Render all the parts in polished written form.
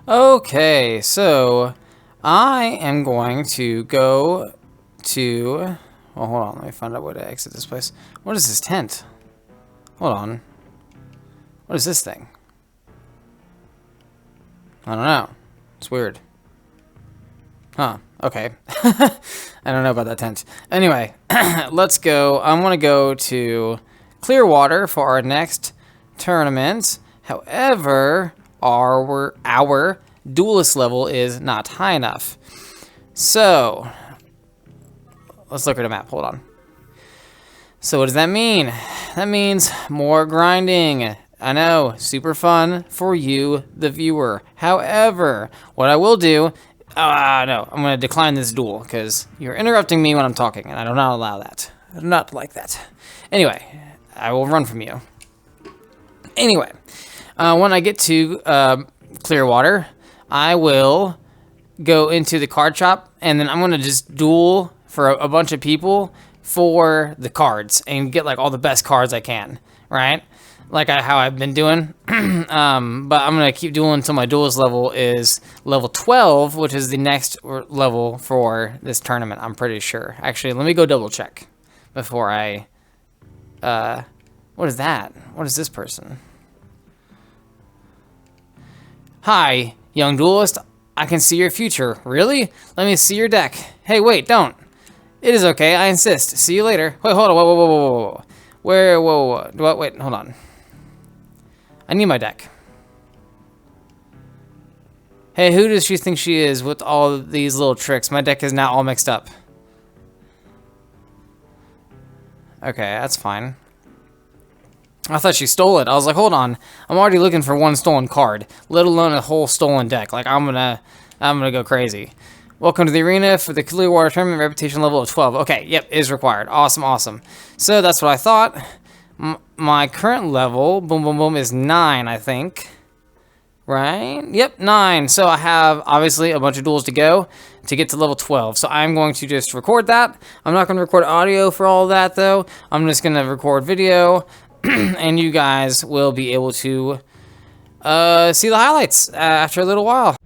Okay, so I am going to go to... Well, hold on. Let me find out where to exit this place. What is this tent? Hold on. What is this thing? I don't know. It's weird. Huh. Okay. I don't know about that tent. Anyway, let's go. I want to go to Clearwater for our next tournament. However, our duelist level is not high enough. So, let's look at a map. Hold on. So what does that mean? That means more grinding. I know, super fun for you, the viewer. However, what I will do... no, I'm going to decline this duel because you're interrupting me when I'm talking, and I do not allow that. I do not like that. Anyway, I will run from you. Anyway, when I get to Clearwater, I will go into the card shop, and then I'm going to just duel for a bunch of people for the cards and get like all the best cards I can, right? Like how I've been doing. But I'm going to keep dueling until my duelist level is level 12, which is the next level for this tournament, I'm pretty sure. Actually, let me go double check before I... what is that? What is this person? Hi, young duelist. I can see your future. Really? Let me see your deck. Hey, wait, don't. It is okay, I insist. See you later. Wait, hold on. Whoa. Whoa. Wait, hold on. I need my deck. Hey, who does she think she is with all of these little tricks? My deck is now all mixed up. Okay, that's fine. I thought she stole it. I was like, hold on. I'm already looking for one stolen card, let alone a whole stolen deck. Like, I'm gonna go crazy. Welcome to the arena for the Clearwater tournament, reputation level of 12. Okay, yep, is required. Awesome. So that's what I thought. My current level, boom, is 9, I think. Right? Yep, 9. So I have, obviously, a bunch of duels to go to get to level 12. So I'm going to just record that. I'm not going to record audio for all of that, though. I'm just going to record video, and you guys will be able to see the highlights after a little while.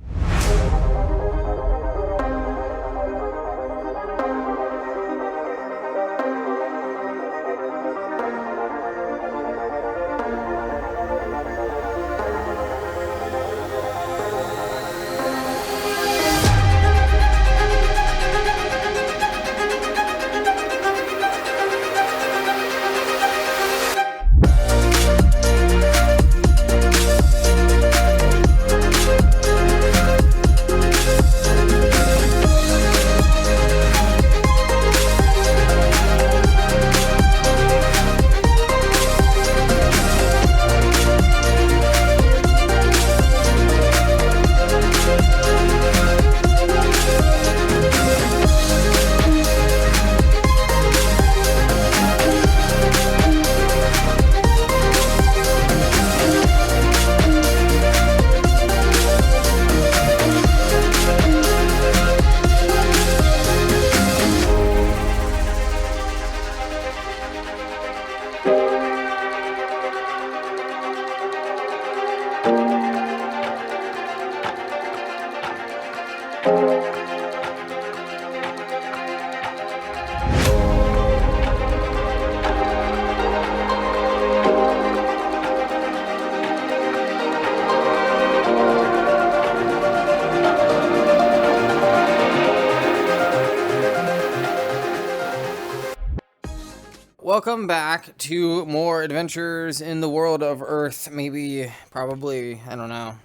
Welcome back to more adventures in the world of Earth. Maybe, probably, I don't know.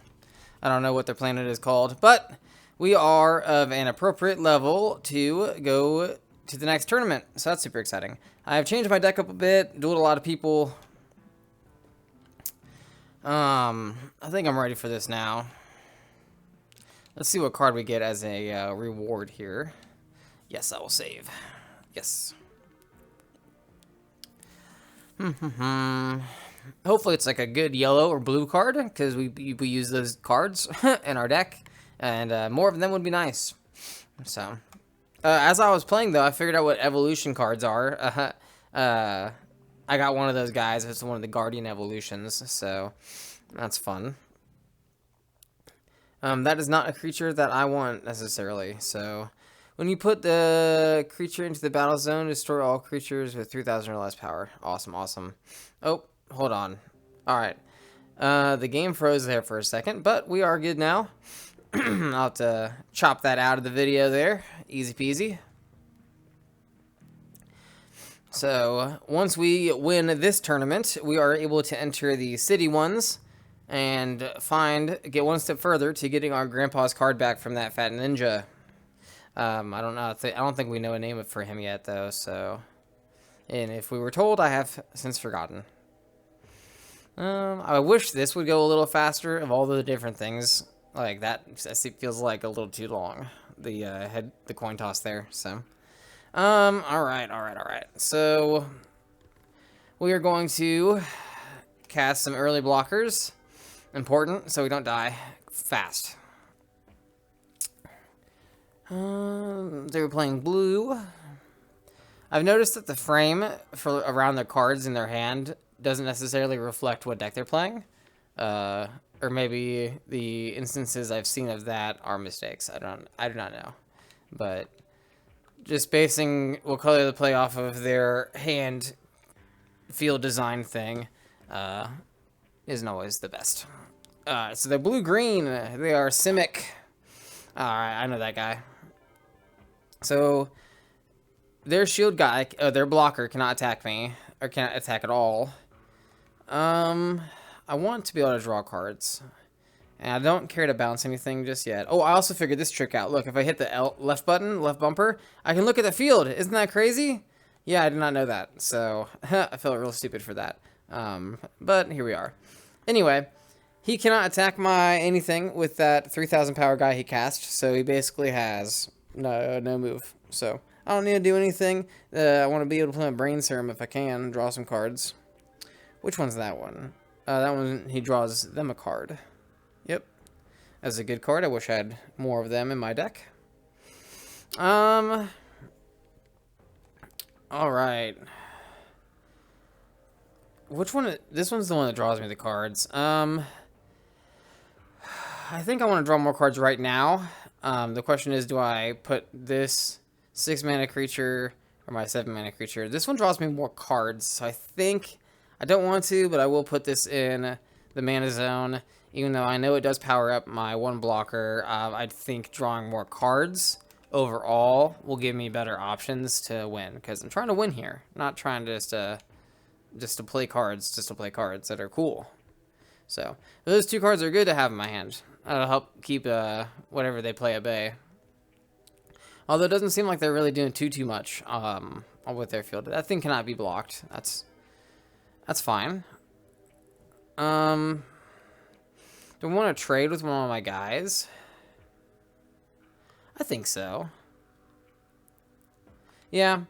I don't know what their planet is called. But we are of an appropriate level to go to the next tournament. So that's super exciting. I've changed my deck up a bit, dueled a lot of people. I think I'm ready for this now. Let's see what card we get as a reward here. Yes, I will save. Yes. Hopefully it's like a good yellow or blue card, because we use those cards in our deck, and more of them would be nice. So, as I was playing, though, I figured out what evolution cards are. I got one of those guys. It's one of the Guardian evolutions, so that's fun. That is not a creature that I want necessarily. So, when you put the creature into the battle zone, destroy all creatures with 3,000 or less power. Awesome, awesome. Oh, hold on. All right. The game froze there for a second, but we are good now. I'll have to chop that out of the video there. Easy peasy. So, once we win this tournament, we are able to enter the city ones and get one step further to getting our grandpa's card back from that fat ninja. I don't know. I don't think we know a name for him yet, though. So, and if we were told, I have since forgotten. I wish this would go a little faster. Of all the different things like that, it feels like a little too long. The coin toss there. So. All right. So, we are going to cast some early blockers. Important, so we don't die fast. They were playing blue. I've noticed that the frame for around their cards in their hand doesn't necessarily reflect what deck they're playing. Or maybe the instances I've seen of that are mistakes. I do not know. But just basing what color they play off of their hand field design thing isn't always the best. So they're blue-green. They are Simic. Alright, I know that guy. So their shield guy, their blocker cannot attack me, or cannot attack at all. I want to be able to draw cards. And I don't care to bounce anything just yet. Oh, I also figured this trick out. Look, if I hit the left button, left bumper, I can look at the field. Isn't that crazy? Yeah, I did not know that. So, I felt real stupid for that. But here we are. Anyway, he cannot attack my anything with that 3,000 power guy he cast. So, he basically has no move. So, I don't need to do anything. I want to be able to play a Brain Serum if I can. Draw some cards. Which one's that one? That one, he draws them a card. Yep. That's a good card. I wish I had more of them in my deck. Alright. Which one? This one's the one that draws me the cards. I think I want to draw more cards right now. The question is, do I put this 6-mana creature or my 7-mana creature? This one draws me more cards, so I think I don't want to, but I will put this in the mana zone. Even though I know it does power up my one blocker, I think drawing more cards overall will give me better options to win. Because I'm trying to win here, not trying to just to play cards, that are cool. So those two cards are good to have in my hand. That'll help keep whatever they play at bay. Although it doesn't seem like they're really doing too much with their field. That thing cannot be blocked. That's fine. Do I want to trade with one of my guys? I think so. Yeah,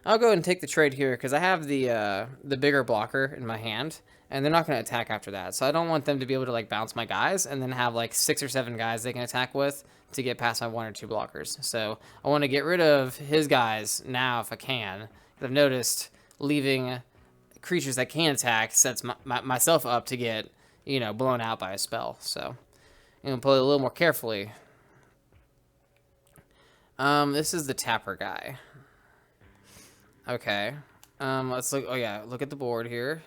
I'll go ahead and take the trade here because I have the bigger blocker in my hand, and they're not going to attack after that. So I don't want them to be able to like bounce my guys and then have like 6 or 7 guys they can attack with to get past my 1 or 2 blockers. So I want to get rid of his guys now if I can. I've noticed leaving creatures that can attack sets myself up to get, you know, blown out by a spell. So I'm going to play a little more carefully. This is the tapper guy. Okay. Let's look. Oh yeah, look at the board here.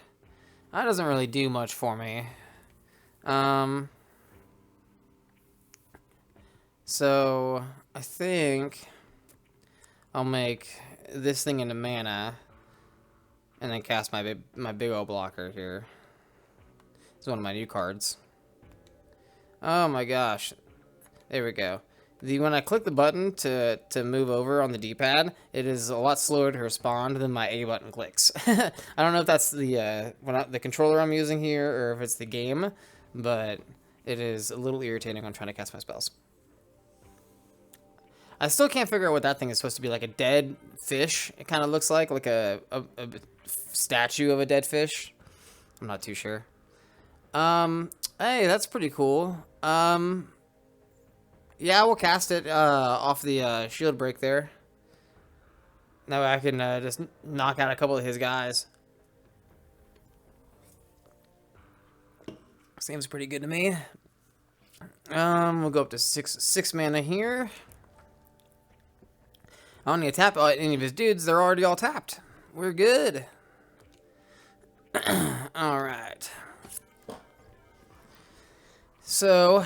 That doesn't really do much for me. So I think I'll make this thing into mana and then cast my big old blocker here. It's one of my new cards. Oh my gosh. There we go. When I click the button to move over on the D-pad, it is a lot slower to respond than my A button clicks. I don't know if that's the controller I'm using here or if it's the game, but it is a little irritating when I'm trying to cast my spells. I still can't figure out what that thing is supposed to be, like a dead fish. It kind of looks like a statue of a dead fish. I'm not too sure. Hey, that's pretty cool. Yeah, we'll cast it off the shield break there. That way I can just knock out a couple of his guys. Seems pretty good to me. We'll go up to six mana here. I don't need to tap any of his dudes. They're already all tapped. We're good. All right. So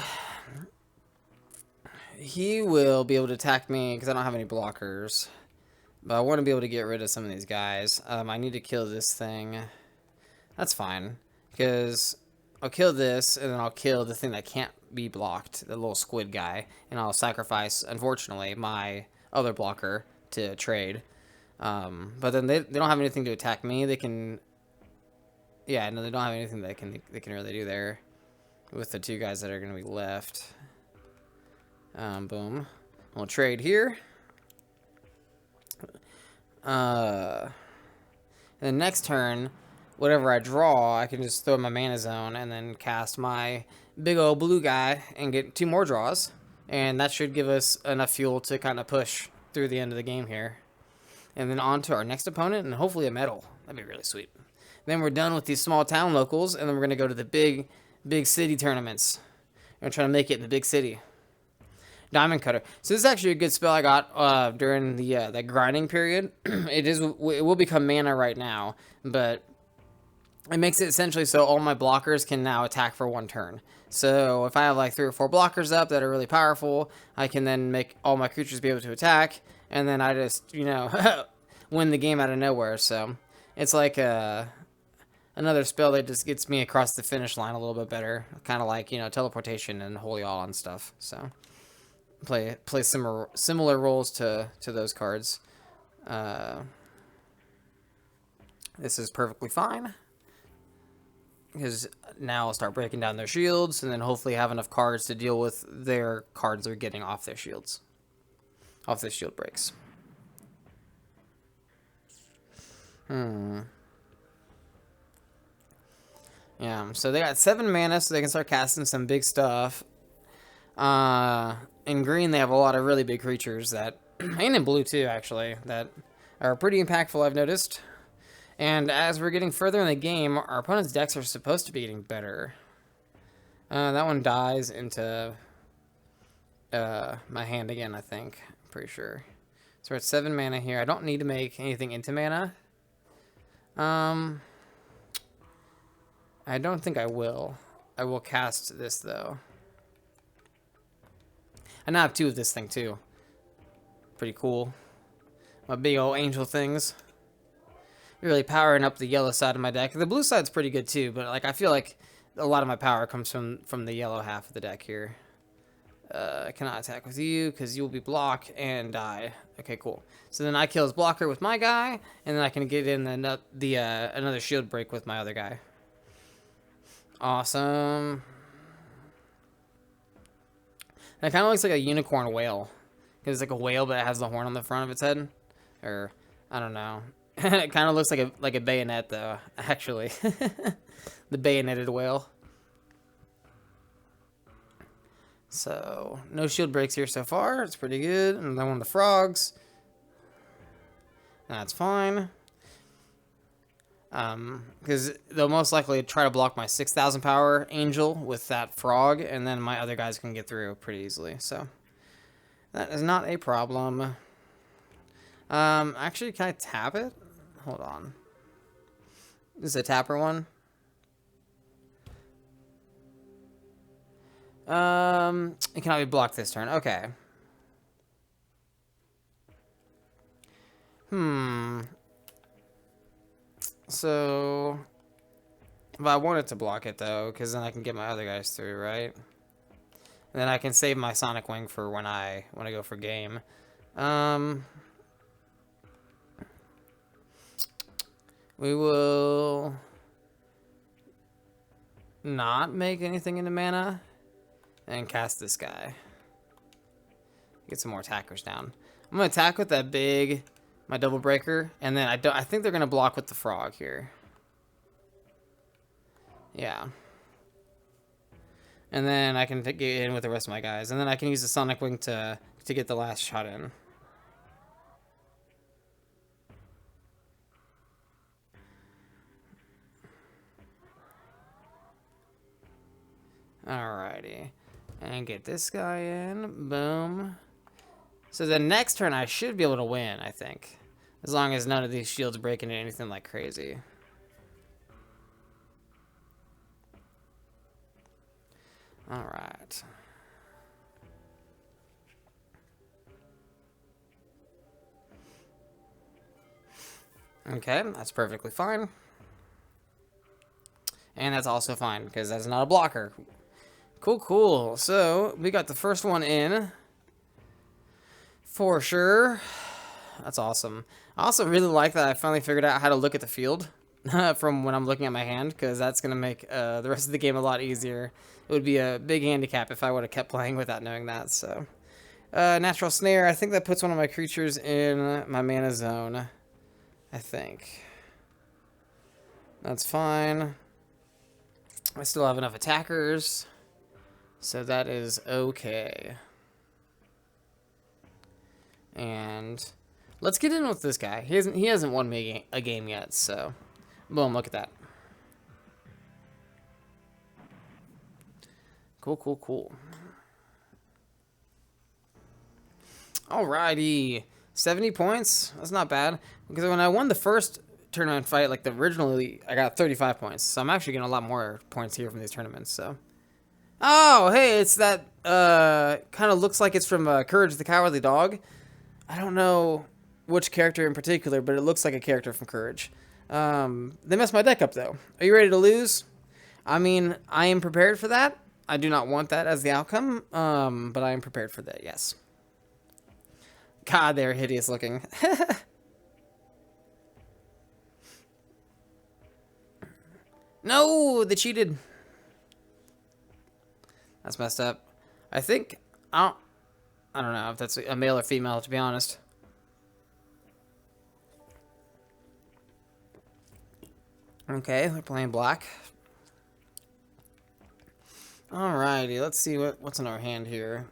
he will be able to attack me because I don't have any blockers. But I want to be able to get rid of some of these guys. I need to kill this thing. That's fine. Because I'll kill this, and then I'll kill the thing that can't be blocked, the little squid guy. And I'll sacrifice, unfortunately, my other blocker to trade. But then they don't have anything to attack me. They can... Yeah, no, they don't have anything they can really do there with the two guys that are going to be left. Boom. We'll trade here. And then next turn, whatever I draw, I can just throw my mana zone and then cast my big old blue guy and get 2 more draws. And that should give us enough fuel to kind of push through the end of the game here. And then on to our next opponent and hopefully a medal. That'd be really sweet. Then we're done with these small town locals, and then we're going to go to the big city tournaments. We're trying to make it in the big city. Diamond Cutter. So this is actually a good spell I got during the grinding period. It will become mana right now, but it makes it essentially so all my blockers can now attack for 1 turn. So if I have like 3 or 4 blockers up that are really powerful, I can then make all my creatures be able to attack, and then I just, you know, win the game out of nowhere. So it's like another spell that just gets me across the finish line a little bit better. Kind of like, you know, teleportation and Holy All and stuff. So play similar roles to those cards. This is perfectly fine. Because now I'll start breaking down their shields, and then hopefully have enough cards to deal with their cards they're getting off their shields. Off the shield breaks. Yeah, so they got 7 mana, so they can start casting some big stuff. In green, they have a lot of really big creatures that, and in blue too, actually, that are pretty impactful, I've noticed. And as we're getting further in the game, our opponent's decks are supposed to be getting better. That one dies into my hand again, I think. I'm pretty sure. So we're at 7 mana here. I don't need to make anything into mana. I don't think I will. I will cast this, though. I now have 2 of this thing, too. Pretty cool. My big old angel things. Really powering up the yellow side of my deck. The blue side's pretty good, too, but like I feel like a lot of my power comes from the yellow half of the deck here. I cannot attack with you, because you will be blocked and die. Okay, cool. So then I kill his blocker with my guy, and then I can get in another shield break with my other guy. Awesome. That kind of looks like a unicorn whale. Because it's like a whale, but it has the horn on the front of its head. Or, I don't know. It kind of looks like a bayonet, though, actually. The bayoneted whale. So, no shield breaks here so far. It's pretty good. And then one of the frogs. That's fine. Because they'll most likely try to block my 6,000 power angel with that frog, and then my other guys can get through pretty easily. So that is not a problem. Actually, can I tap it? Hold on. This is a tapper one. It cannot be blocked this turn. Okay. So, but I wanted to block it, though, because then I can get my other guys through, right? And then I can save my Sonic Wing for when I go for game. We will not make anything into mana and cast this guy. Get some more attackers down. I'm going to attack with that my double breaker, and then I think they're going to block with the frog here. Yeah. And then I can get in with the rest of my guys, and then I can use the Sonic Wing to get the last shot in. Alrighty. And get this guy in. Boom. So the next turn I should be able to win, I think. As long as none of these shields break into anything like crazy. Alright. Okay, that's perfectly fine. And that's also fine, because that's not a blocker. Cool, cool. So, we got the first one in. For sure. That's awesome. I also really like that I finally figured out how to look at the field from when I'm looking at my hand, because that's going to make the rest of the game a lot easier. It would be a big handicap if I would have kept playing without knowing that, so. Natural Snare, I think that puts one of my creatures in my mana zone. I think. That's fine. I still have enough attackers, so that is okay. And let's get in with this guy. He hasn't won me a game yet, so boom, look at that. Cool, cool, cool. Alrighty. 70 points? That's not bad. Because when I won the first tournament fight, like originally, I got 35 points. So I'm actually getting a lot more points here from these tournaments, so. Oh, hey, it's that, kind of looks like it's from Courage the Cowardly Dog. I don't know which character in particular, but it looks like a character from Courage. They messed my deck up, though. Are you ready to lose? I mean, I am prepared for that. I do not want that as the outcome, but I am prepared for that, yes. God, they're hideous looking. No, they cheated. That's messed up. I think, I don't know if that's a male or female, to be honest. Okay, we're playing black. Alrighty, let's see what's in our hand here.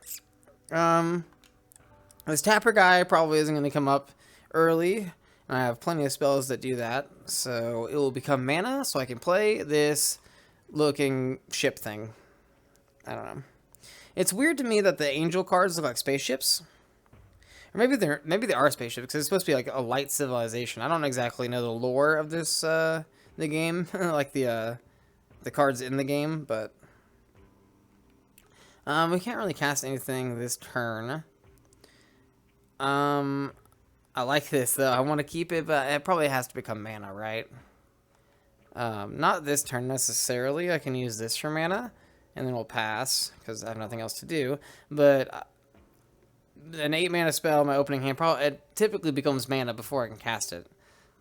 This Tapper guy probably isn't going to come up early. And I have plenty of spells that do that. So it will become mana, so I can play this looking ship thing. I don't know. It's weird to me that the angel cards look like spaceships. Or maybe they are spaceships, because it's supposed to be like a light civilization. I don't exactly know the lore of this the game, like the cards in the game, but we can't really cast anything this turn. I like this though. I want to keep it, but it probably has to become mana, right? Not this turn necessarily. I can use this for mana, and then we'll pass because I have nothing else to do. But an 8 mana spell, my opening hand, it typically becomes mana before I can cast it.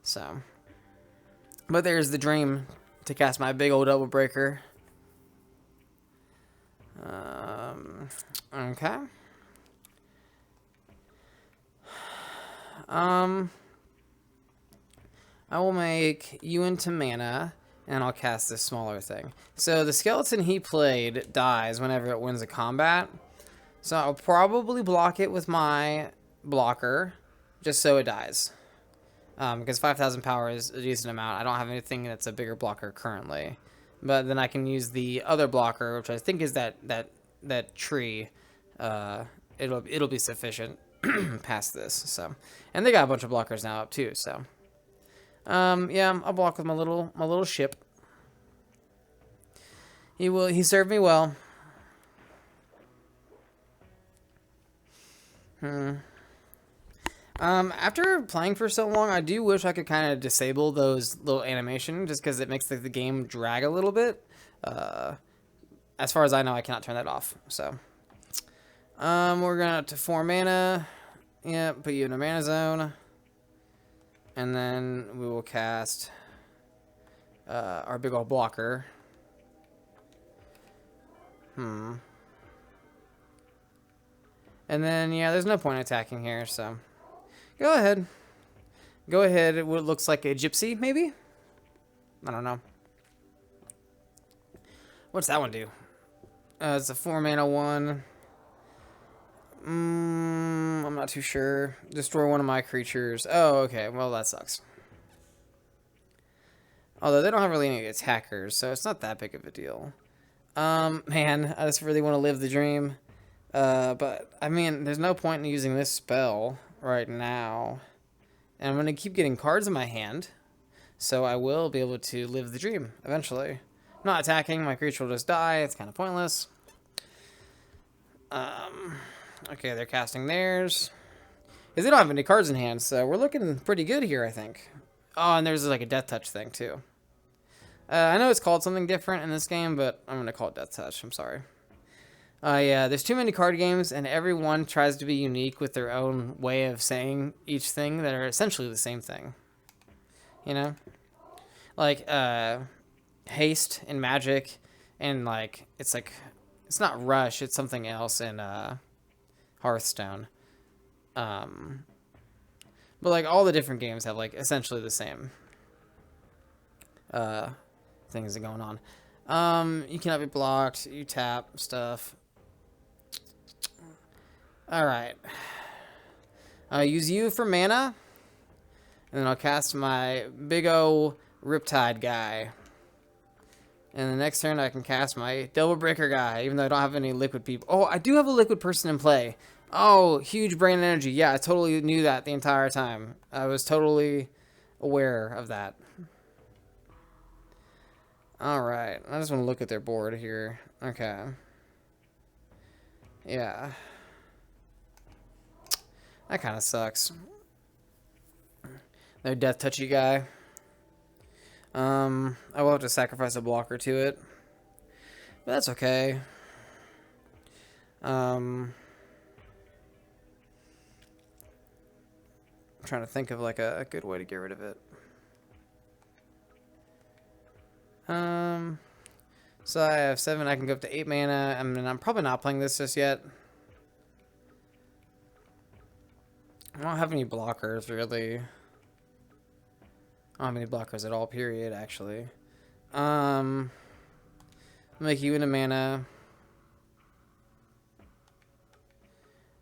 So, but there's the dream to cast my big old double breaker. Okay. I will make you into mana, and I'll cast this smaller thing. So the skeleton he played dies whenever it wins a combat. So I'll probably block it with my blocker, just so it dies. Because 5,000 power is a decent amount. I don't have anything that's a bigger blocker currently. But then I can use the other blocker, which I think is that tree. It'll be sufficient past this. So, and they got a bunch of blockers now up too. So, yeah, I'll block with my little ship. He served me well. After playing for so long, I do wish I could kind of disable those little animation, just because it makes the game drag a little bit. As far as I know, I cannot turn that off. So, we're going to 4 mana. Yeah, put you in a mana zone. And then we will cast our big old blocker. And then, yeah, there's no point attacking here, so go ahead. Go ahead. What looks like a gypsy, maybe? I don't know. What's that one do? It's a 4 mana one. I'm not too sure. Destroy one of my creatures. Oh, okay. Well, that sucks. Although they don't have really any attackers, so it's not that big of a deal. Man, I just really want to live the dream. But, I mean, there's no point in using this spell right now. And I'm going to keep getting cards in my hand, so I will be able to live the dream eventually. I'm not attacking, my creature will just die, it's kind of pointless. Okay, they're casting theirs. Because they don't have any cards in hand, so we're looking pretty good here, I think. Oh, and there's like a Death Touch thing, too. I know it's called something different in this game, but I'm going to call it Death Touch, I'm sorry. Yeah, there's too many card games, and everyone tries to be unique with their own way of saying each thing that are essentially the same thing. You know? Like, haste in Magic, and, like, it's not rush, it's something else in, Hearthstone. But, like, all the different games have, like, essentially the same, things that are going on. You cannot be blocked, you tap stuff. Alright. I'll use you for mana. And then I'll cast my big O Riptide guy. And the next turn I can cast my Double Breaker guy, even though I don't have any liquid people. Oh, I do have a liquid person in play. Oh, huge brain energy. Yeah, I totally knew that the entire time. I was totally aware of that. Alright, I just want to look at their board here. Okay. Yeah. That kind of sucks. Their Death Touchy guy. I will have to sacrifice a blocker to it. But that's okay. I'm trying to think of like a good way to get rid of it. So I have 7, I can go up to 8 mana. I mean, I'm probably not playing this just yet. I don't have any blockers, really. I don't have any blockers at all, period, actually. Make you into mana.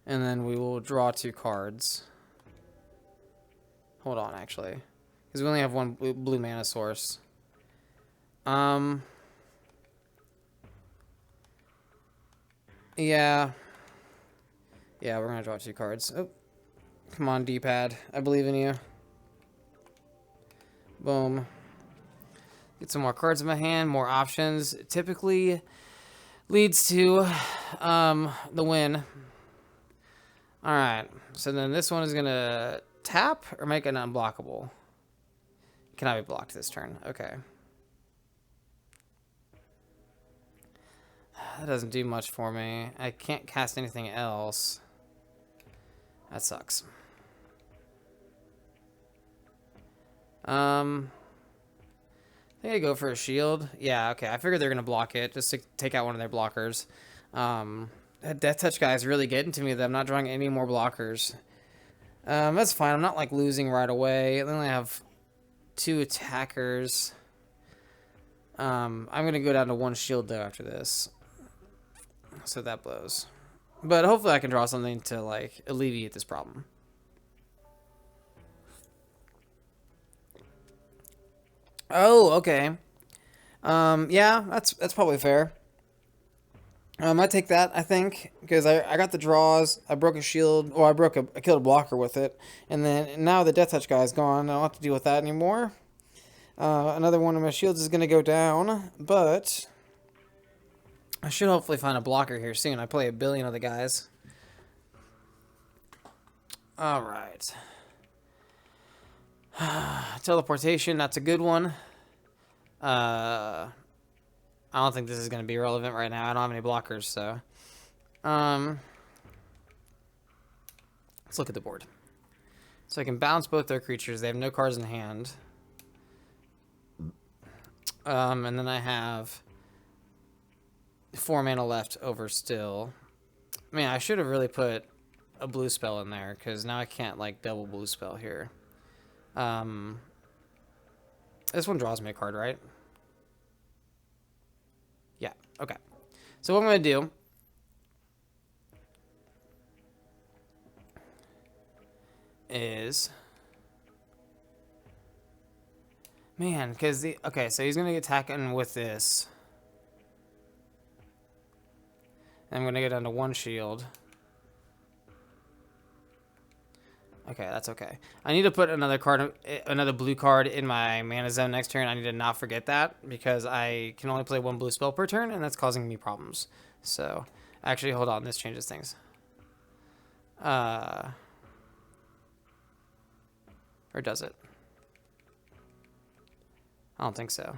And then we will draw 2 cards. Hold on, actually. Because we only have 1 blue mana source. Yeah. Yeah, we're going to draw 2 cards. Oh. Come on, D-pad. I believe in you. Boom. Get some more cards in my hand, more options. It typically leads to the win. Alright, so then this one is going to tap or make it unblockable. Cannot be blocked this turn. Okay. That doesn't do much for me. I can't cast anything else. That sucks. I think I go for a shield. Yeah, okay. I figured they're going to block it just to take out one of their blockers. That Death Touch guy is really getting to me that I'm not drawing any more blockers. That's fine. I'm not, like, losing right away. I only have 2 attackers. I'm going to go down to 1 shield, though, after this. So that blows. But hopefully I can draw something to, like, alleviate this problem. Oh, okay. Yeah, that's probably fair. I take that, I think, because I got the draws, I broke a shield, or I killed a blocker with it, and then now the Death Touch guy is gone, I don't have to deal with that anymore. Another one of my shields is going to go down, but I should hopefully find a blocker here soon. I play a billion of the guys. Alright. Teleportation, that's a good one. I don't think this is going to be relevant right now. I don't have any blockers, so. Let's look at the board. So I can bounce both their creatures. They have no cards in hand. And then I have 4 mana left over still. I mean, I should have really put a blue spell in there, because now I can't, like, double blue spell here. This one draws me a card, right? Yeah, okay. So what I'm going to do is... Man, because the... Okay, so he's going to get attacking with this. I'm going to go down to 1 shield. Okay, that's okay. I need to put another blue card in my mana zone next turn. I need to not forget that because I can only play 1 blue spell per turn, and that's causing me problems. So, actually, hold on. This changes things. Or does it? I don't think so.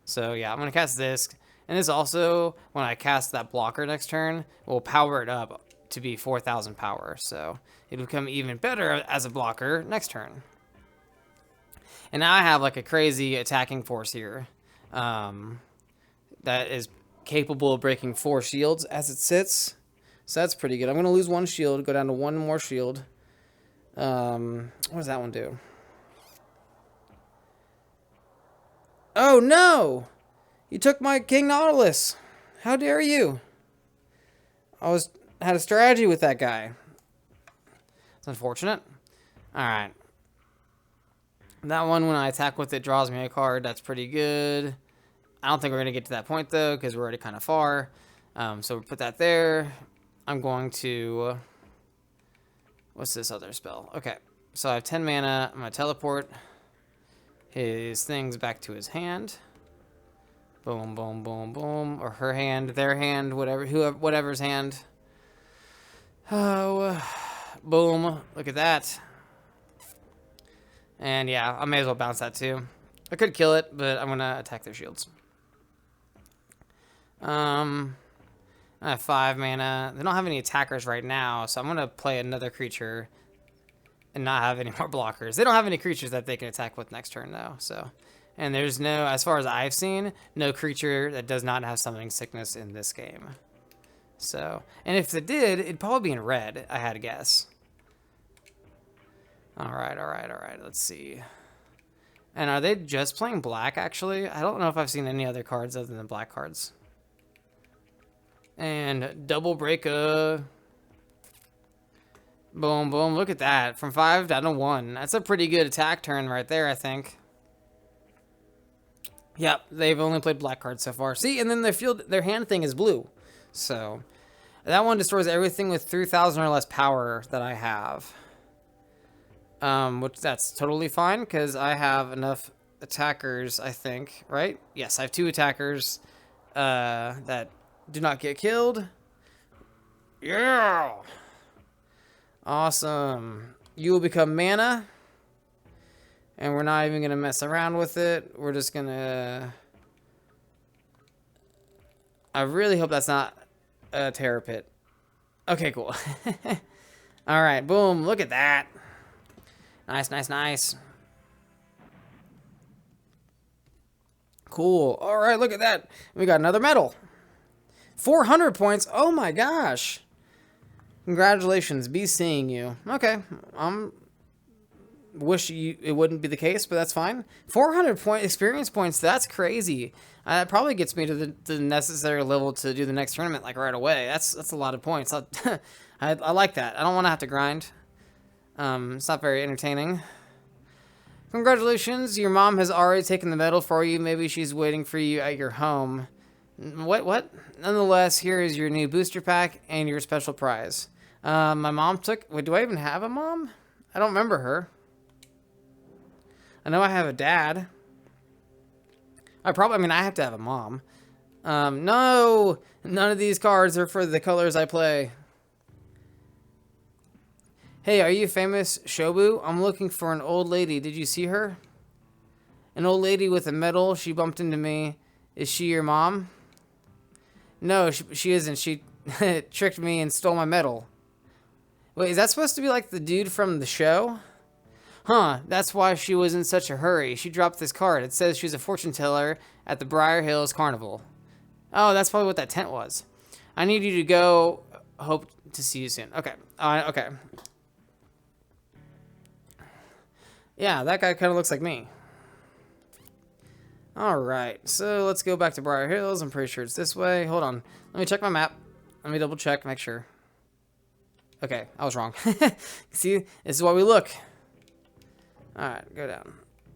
So yeah, I'm going to cast this. And this also, when I cast that blocker next turn, will power it up to be 4,000 power. So it'll become even better as a blocker next turn. And now I have like a crazy attacking force here. That is capable of breaking 4 shields as it sits. So that's pretty good. I'm going to lose 1 shield, go down to 1 more shield. What does that one do? Oh no! You took my King Nautilus. How dare you? Had a strategy with that guy. It's unfortunate. Alright. That one, when I attack with it, draws me a card. That's pretty good. I don't think we're going to get to that point, though, because we're already kind of far. So we'll put that there. I'm going to... What's this other spell? Okay. So I have 10 mana. I'm going to teleport his things back to his hand. Boom, boom, boom, boom. Or her hand, their hand, whatever's hand. Oh, boom. Look at that. And yeah, I may as well bounce that too. I could kill it, but I'm going to attack their shields. I have 5 mana. They don't have any attackers right now, so I'm going to play another creature and not have any more blockers. They don't have any creatures that they can attack with next turn, though. So, and there's no, as far as I've seen, no creature that does not have summoning sickness in this game. So, and if it did, it'd probably be in red, I had to guess. Alright. Let's see. And are they just playing black, actually? I don't know if I've seen any other cards other than black cards. And double breaker. Boom, boom. Look at that. From 5 down to 1. That's a pretty good attack turn right there, I think. Yep, they've only played black cards so far. See, and then their hand thing is blue. So, that one destroys everything with 3,000 or less power that I have. Which that's totally fine, because I have enough attackers, I think, right? Yes, I have 2 attackers that do not get killed. Yeah! Awesome. You will become mana. And we're not even going to mess around with it. We're just going to... I really hope that's not a terror pit. Okay, cool. Alright, boom. Look at that. Nice, nice, nice. Cool. Alright, look at that. We got another medal. 400 points. Oh my gosh. Congratulations. Be seeing you. Okay. Wish it wouldn't be the case, but that's fine. 400 experience points. That's crazy. That probably gets me to the necessary level to do the next tournament like right away. That's a lot of points. I like that. I don't want to have to grind. It's not very entertaining. Congratulations. Your mom has already taken the medal for you. Maybe she's waiting for you at your home. What? Nonetheless, here is your new booster pack and your special prize. My mom took... Wait, do I even have a mom? I don't remember her. I know I have a dad. I have to have a mom. No! None of these cards are for the colors I play. Hey, are you famous, Shobu? I'm looking for an old lady. Did you see her? An old lady with a medal. She bumped into me. Is she your mom? No, she isn't. She tricked me and stole my medal. Wait, is that supposed to be like the dude from the show? Huh, that's why she was in such a hurry. She dropped this card. It says she's a fortune teller at the Briar Hills Carnival. Oh, that's probably what that tent was. I need you to go. Hope to see you soon. Okay. Okay. Yeah, that guy kind of looks like me. Alright, so let's go back to Briar Hills. I'm pretty sure it's this way. Hold on. Let me check my map. Let me double check, make sure. Okay, I was wrong. See, this is why we look. Alright, go down.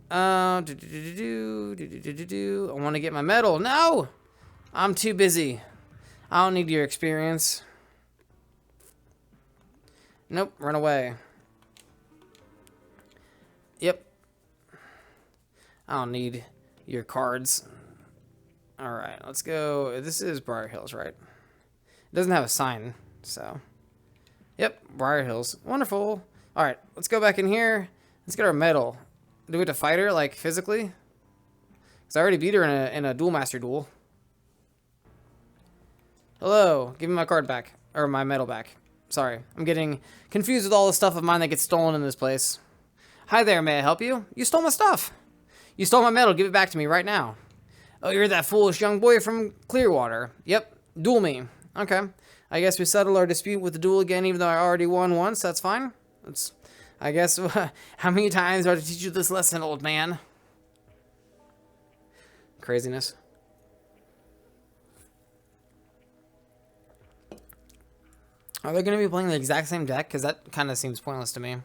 I want to get my medal. No! I'm too busy. I don't need your experience. Nope, run away. Yep. I don't need your cards. Alright, let's go. This is Briar Hills, right? It doesn't have a sign, so. Yep, Briar Hills. Wonderful. Alright, let's go back in here. Let's get our medal. Do we have to fight her, like, physically? Because I already beat her in a Duel Master duel. Hello, give me my card back. Or my medal back. Sorry, I'm getting confused with all the stuff of mine that gets stolen in this place. Hi there, may I help you? You stole my stuff. You stole my medal, give it back to me right now. Oh, you're that foolish young boy from Clearwater. Yep, duel me. Okay, I guess we settle our dispute with the duel again, even though I already won once, that's fine. I guess, how many times do I have to teach you this lesson, old man? Craziness. Are they going to be playing the exact same deck? Because that kind of seems pointless to me.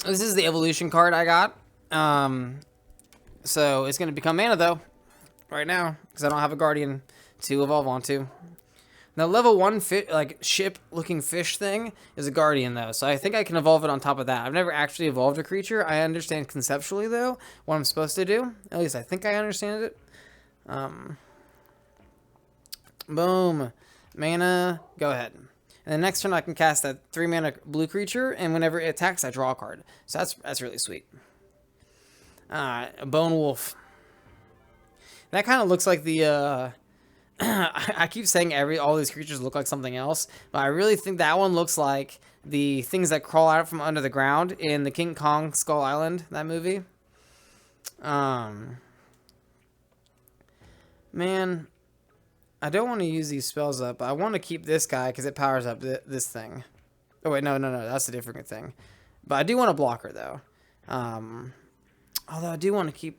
This is the evolution card I got. So it's going to become mana, though. Right now. Because I don't have a guardian to evolve onto. The level 1 ship-looking fish thing is a guardian, though. So I think I can evolve it on top of that. I've never actually evolved a creature. I understand conceptually, though, what I'm supposed to do. At least I think I understand it. Boom. Mana, go ahead. And the next turn I can cast that 3-mana blue creature, and whenever it attacks, I draw a card. So that's really sweet. A Bone Wolf. That kind of looks like the, I keep saying all these creatures look like something else, but I really think that one looks like the things that crawl out from under the ground in the King Kong Skull Island, that movie. Man, I don't want to use these spells up, but I want to keep this guy because it powers up this thing. Oh, wait, no, that's a different thing. But I do want a blocker, though. Although I do want to keep...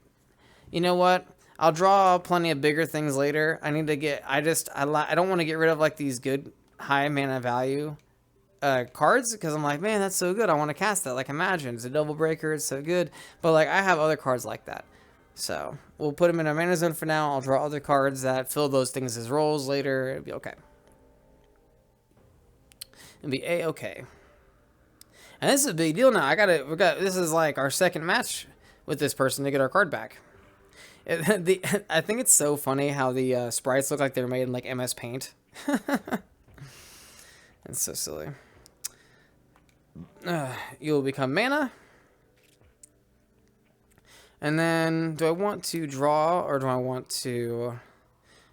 You know what? I'll draw plenty of bigger things later. I need to get... I don't want to get rid of, like, these good high mana value cards because I'm like, man, that's so good. I want to cast that. Like, imagine. It's a double breaker. It's so good. But, like, I have other cards like that. So, we'll put them in our mana zone for now. I'll draw other cards that fill those things as roles later. It'll be okay. It'll be A-okay. And this is a big deal now. This is like our second match with this person to get our card back. I think it's so funny how the sprites look like they're made in like MS Paint. It's so silly. You'll become mana. And then, do I want to draw, or do I want to...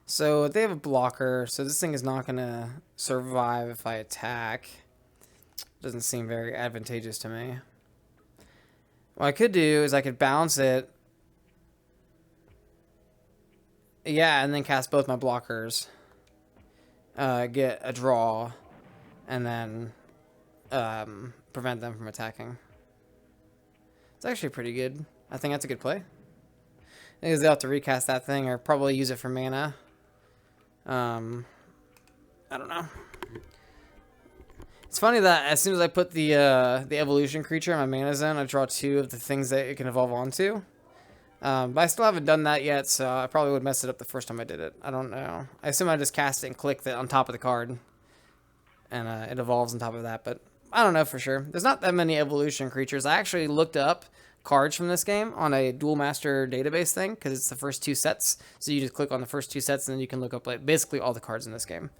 So, they have a blocker, so this thing is not going to survive if I attack. Doesn't seem very advantageous to me. What I could do is I could bounce it. Yeah, and then cast both my blockers. Get a draw, and then prevent them from attacking. It's actually pretty good. I think that's a good play. I think they'll have to recast that thing or probably use it for mana. I don't know. It's funny that as soon as I put the evolution creature in my mana zone, I draw 2 of the things that it can evolve onto. But I still haven't done that yet, so I probably would mess it up the first time I did it. I don't know. I assume I just cast it and click it on top of the card. And it evolves on top of that, but I don't know for sure. There's not that many evolution creatures. I actually looked up cards from this game on a Duel Master database thing because it's the first 2 sets. So you just click on the first 2 sets and then you can look up like basically all the cards in this game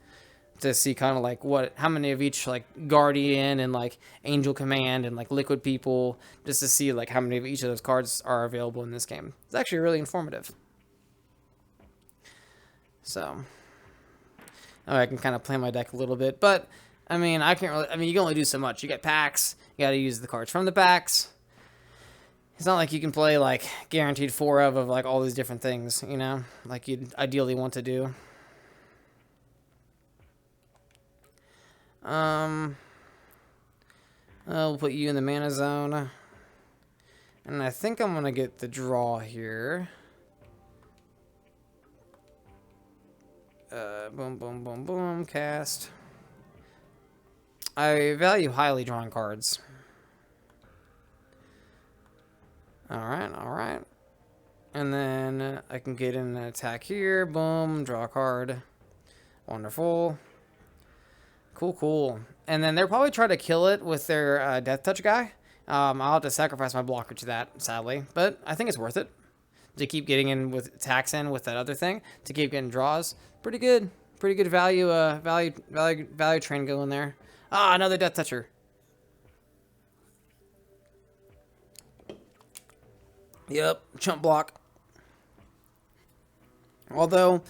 to see kind of like how many of each like Guardian and like Angel Command and like Liquid People, just to see like how many of each of those cards are available in this game. It's actually really informative. So I can kind of plan my deck a little bit, but I mean, I can't really, I mean, you can only do so much. You get packs, you got to use the cards from the packs. It's not like you can play like guaranteed 4 of like all these different things, you know, like you'd ideally want to do. We'll put you in the mana zone. And I think I'm going to get the draw here. Boom, boom, boom, boom, cast. I value highly drawing cards. Alright, alright. And then I can get in an attack here. Boom, draw a card. Wonderful. Cool, cool. And then they'll probably try to kill it with their Death Touch guy. I'll have to sacrifice my blocker to that, sadly. But I think it's worth it to keep getting in with attacks in with that other thing. To keep getting draws. Pretty good. Pretty good value train going there. Ah, another Death Toucher. Yep, chump block. Although,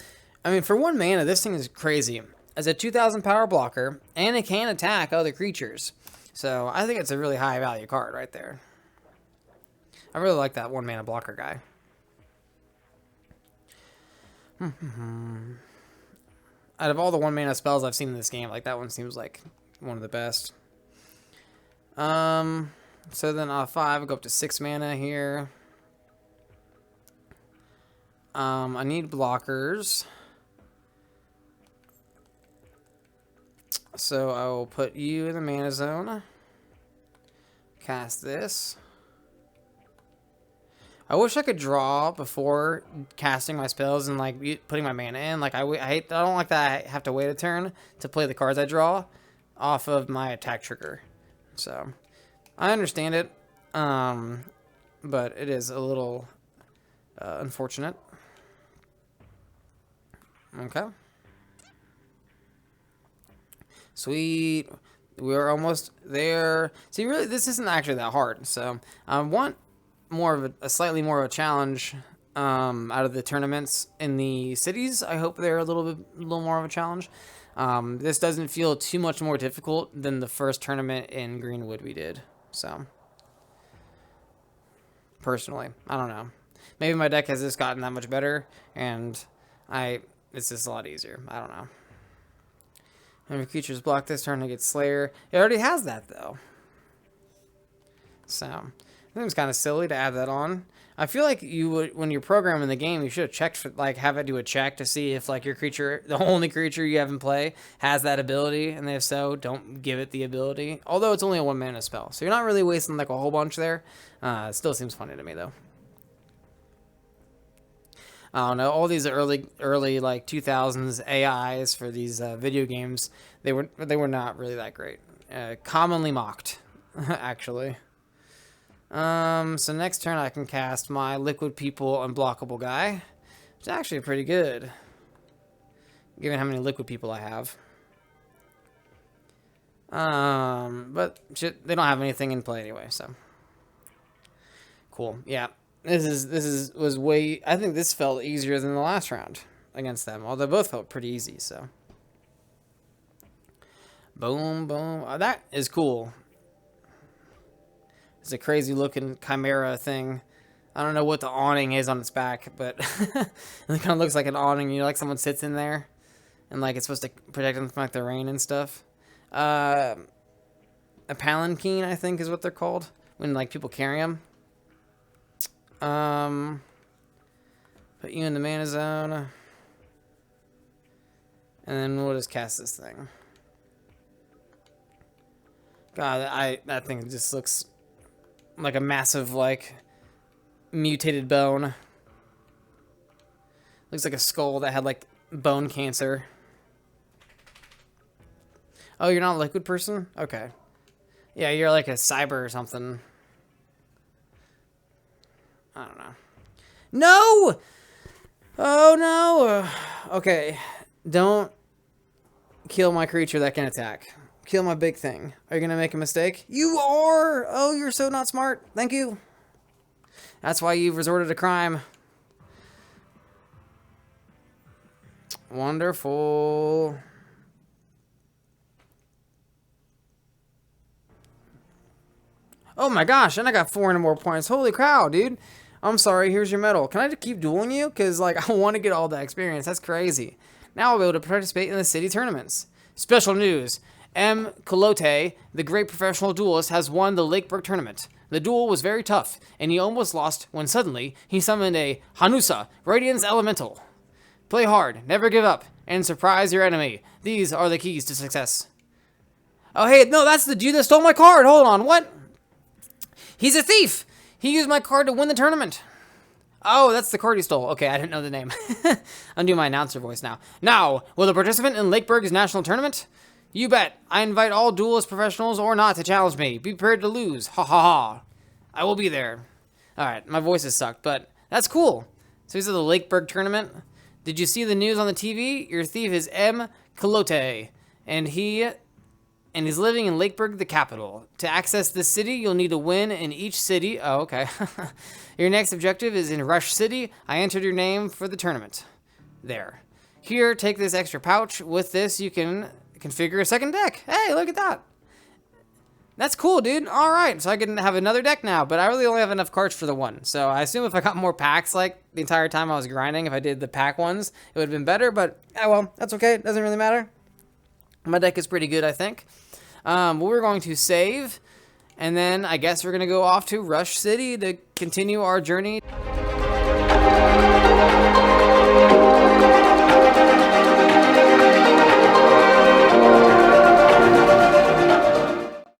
I mean, for 1 mana, this thing is crazy. As a 2,000 power blocker, and it can attack other creatures. So, I think it's a really high value card right there. I really like that 1 mana blocker guy. Out of all the 1 mana spells I've seen in this game, like, that one seems like one of the best. So then on 5, I go up to 6 mana here. I need blockers. So I will put you in the mana zone. Cast this. I wish I could draw before casting my spells and like putting my mana in. Like I don't like that I have to wait a turn to play the cards I draw off of my attack trigger. So I understand it, but it is a little unfortunate. Okay. Sweet. We're almost there. See, really, this isn't actually that hard. So I want more of a slightly more of a challenge out of the tournaments in the cities. I hope they're a little more of a challenge. This doesn't feel too much more difficult than the first tournament in Greenwood we did. So personally, I don't know. Maybe my deck has just gotten that much better, and it's just a lot easier. I don't know. Every creature's blocked this turn, it gets Slayer. It already has that, though. So, I think it's kind of silly to add that on. I feel like you would, when you're programming the game, you should have checked for, like, have it do a check to see if, like, your creature, the only creature you have in play, has that ability, and if so, don't give it the ability. Although it's only a 1 mana spell, so you're not really wasting, like, a whole bunch there. It still seems funny to me, though. I don't know, all these early like 2000s AIs for these video games, they were not really that great. Commonly mocked, actually. So next turn I can cast my Liquid People Unblockable guy, which is actually pretty good, given how many Liquid People I have. But shit, they don't have anything in play anyway, so cool. Yeah. was way. I think this felt easier than the last round against them. Although both felt pretty easy. So, boom, boom. Oh, that is cool. It's a crazy looking chimera thing. I don't know what the awning is on its back, but it kind of looks like an awning. You know, like someone sits in there, and like it's supposed to protect them from like the rain and stuff. A palanquin, I think, is what they're called when like people carry them. Put you in the mana zone. And then we'll just cast this thing. God, that thing just looks like a massive, like, mutated bone. Looks like a skull that had, like, bone cancer. Oh, you're not a liquid person? Okay. Yeah, you're like a cyber or something. I don't know. No! Oh, no! Okay. Don't kill my creature that can attack. Kill my big thing. Are you going to make a mistake? You are! Oh, you're so not smart. Thank you. That's why you've resorted to crime. Wonderful. Oh my gosh, and I got 400 more points. Holy cow, dude. I'm sorry, here's your medal. Can I just keep dueling you? Because, like, I want to get all the experience. That's crazy. Now I'll be able to participate in the city tournaments. Special news. M. Colote, the great professional duelist, has won the Lakeburg tournament. The duel was very tough, and he almost lost when suddenly he summoned a Hanusa, Radiance Elemental. Play hard, never give up, and surprise your enemy. These are the keys to success. Oh, hey, no, that's the dude that stole my card. Hold on, what? He's a thief. He used my card to win the tournament. Oh, that's the card you stole. Okay, I didn't know the name. I'm doing my announcer voice now. Now, will a participant in Lakeburg's national tournament? You bet. I invite all duelist professionals or not to challenge me. Be prepared to lose. Ha ha ha. I will be there. Alright, my voice has sucked, but that's cool. So these are the Lakeburg tournament. Did you see the news on the TV? Your thief is M. Calote, and he's living in Lakeburg, the capital. To access this city, you'll need to win in each city. Oh, okay. Your next objective is in Rush City. I entered your name for the tournament. There. Here, take this extra pouch. With this, you can configure a second deck. Hey, look at that. That's cool, dude. All right, so I can have another deck now, but I really only have enough cards for the one. So I assume if I got more packs, like, the entire time I was grinding, if I did the pack ones, it would have been better, but, well, that's okay. It doesn't really matter. My deck is pretty good, I think. We're going to save, and then I guess we're going to go off to Rush City to continue our journey.